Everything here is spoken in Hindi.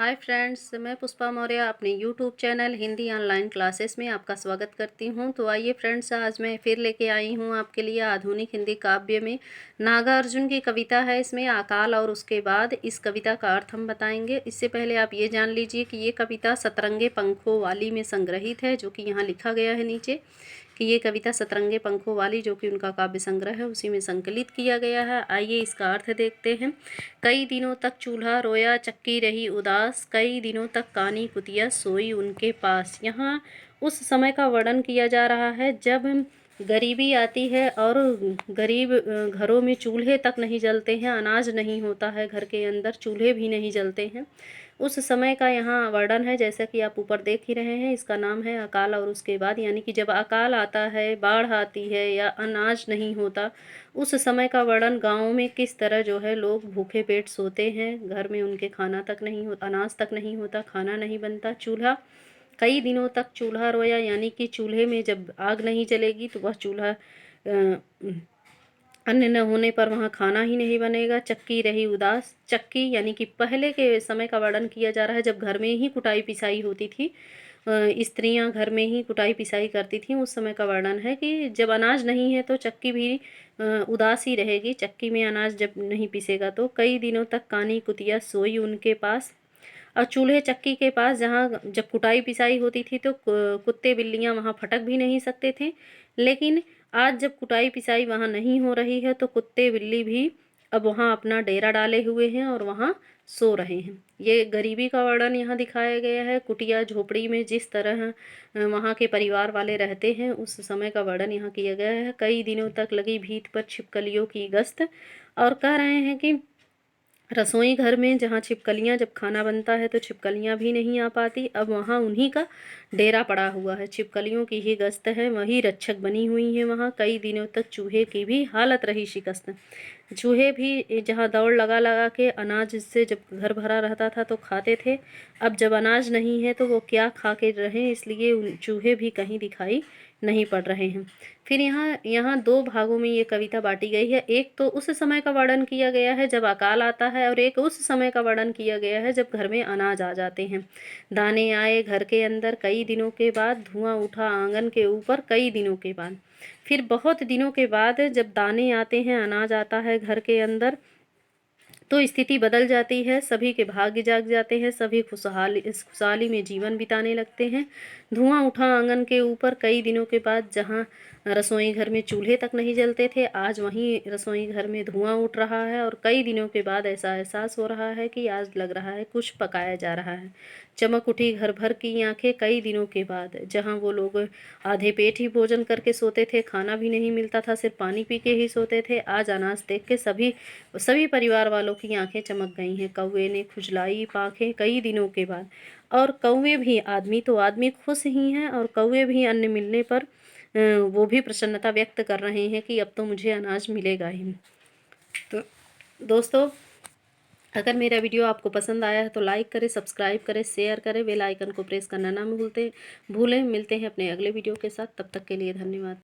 हाय फ्रेंड्स, मैं पुष्पा मौर्य अपने YouTube channel Hindi online classes में आपका स्वागत करती हूं। तो आइए फ्रेंड्स, आज मैं फिर लेके आई हूं आपके लिए आधुनिक हिंदी काव्य में नागार्जुन की कविता है। इसमें अकाल और उसके बाद इस कविता का अर्थ हम बताएंगे। इससे पहले आप ये जान लीजिए कि ये कविता सतरंगे पंखों वाली में संग्रहित है, जो कि यहाँ लिखा गया है नीचे कि ये कविता सतरंगे पंखों वाली, जो कि उनका काव्य संग्रह है, उसी में संकलित किया गया है। आइए इसका अर्थ देखते हैं। कई दिनों तक चूल्हा रोया, चक्की रही उदास, कई दिनों तक कानी कुतिया सोई उनके पास। यहाँ उस समय का वर्णन किया जा रहा है जब गरीबी आती है और गरीब घरों में चूल्हे तक नहीं जलते हैं, अनाज नहीं होता है, घर के अंदर चूल्हे भी नहीं जलते हैं। उस समय का यहाँ वर्णन है, जैसा कि आप ऊपर देख ही रहे हैं। इसका नाम है अकाल और उसके बाद, यानी कि जब अकाल आता है, बाढ़ आती है या अनाज नहीं होता, उस समय का वर्णन गाँव में किस तरह जो है लोग भूखे पेट सोते हैं, घर में उनके खाना तक नहीं होता, अनाज तक नहीं होता, खाना नहीं बनता। चूल्हा कई दिनों तक चूल्हा रोया, यानी कि चूल्हे में जब आग नहीं जलेगी तो वह चूल्हा अन्न न होने पर वहाँ खाना ही नहीं बनेगा। चक्की रही उदास, चक्की यानी कि पहले के समय का वर्णन किया जा रहा है जब घर में ही कुटाई पिसाई होती थी। स्त्रियां घर में ही कुटाई पिसाई करती थीं। उस समय का वर्णन है कि जब अनाज नहीं है तो चक्की भी उदास ही रहेगी। चक्की में अनाज जब नहीं पिसेगा तो कई दिनों तक कानी कुतिया सोई उनके पास। और चूल्हे चक्की के पास जहाँ जब कुटाई पिसाई होती थी तो कुत्ते बिल्लियाँ वहाँ फटक भी नहीं सकते थे। लेकिन आज जब कुटाई पिसाई वहाँ नहीं हो रही है तो कुत्ते बिल्ली भी अब वहाँ अपना डेरा डाले हुए हैं और वहाँ सो रहे हैं। ये गरीबी का वर्णन यहाँ दिखाया गया है। कुटिया झोपड़ी में जिस तरह वहाँ के परिवार वाले रहते हैं, उस समय का वर्णन यहाँ किया गया है। कई दिनों तक लगी भीत पर छिपकलियों की गश्त, और कह रहे हैं कि रसोई घर में जहाँ छिपकलियाँ, जब खाना बनता है तो छिपकलियाँ भी नहीं आ पाती। अब वहाँ उन्हीं का डेरा पड़ा हुआ है, छिपकलियों की ही गश्त है, वही रक्षक बनी हुई है वहाँ। कई दिनों तक चूहे की भी हालत रही शिकस्त। चूहे भी जहाँ दौड़ लगा लगा के अनाज से जब घर भरा रहता था तो खाते थे। अब जब अनाज नहीं है तो वो क्या खा के रहें, इसलिए चूहे भी कहीं दिखाई नहीं पड़ रहे हैं। फिर यहाँ दो भागों में ये कविता बांटी गई है। एक तो उस समय का वर्णन किया गया है जब अकाल आता है, और एक उस समय का वर्णन किया गया है जब घर में अनाज आ जाते हैं। दाने आए घर के अंदर कई दिनों के बाद, धुआं उठा आंगन के ऊपर कई दिनों के बाद। फिर बहुत दिनों के बाद जब दाने आते हैं, अनाज आता है घर के अंदर, तो स्थिति बदल जाती है। सभी के भाग्य जाग जाते हैं, सभी इस खुशहाली में जीवन बिताने लगते हैं। धुआं उठा आंगन के ऊपर कई दिनों के बाद, जहां रसोई घर में चूल्हे तक नहीं जलते थे, आज वहीं रसोई घर में धुआं उठ रहा है। और कई दिनों के बाद ऐसा एहसास हो रहा है कि आज लग रहा है कुछ पकाया जा रहा है। चमक उठी घर भर की आंखें कई दिनों के बाद, जहां वो लोग आधे पेट ही भोजन करके सोते थे, खाना भी नहीं मिलता था, सिर्फ पानी पी के ही सोते थे, आज अनाज देख के सभी सभी परिवार वालों की आंखें चमक गई हैं। कौवे ने खुजलाई पांखें कई दिनों के बाद, और कौवे भी, आदमी तो आदमी खुश ही हैं, और कौवे भी अन्न मिलने पर वो भी प्रसन्नता व्यक्त कर रहे हैं कि अब तो मुझे अनाज मिलेगा ही। तो दोस्तों, अगर मेरा वीडियो आपको पसंद आया है तो लाइक करें, सब्सक्राइब करें, शेयर करें, बेल आइकन को प्रेस करना ना भूलें। मिलते हैं अपने अगले वीडियो के साथ, तब तक के लिए धन्यवाद।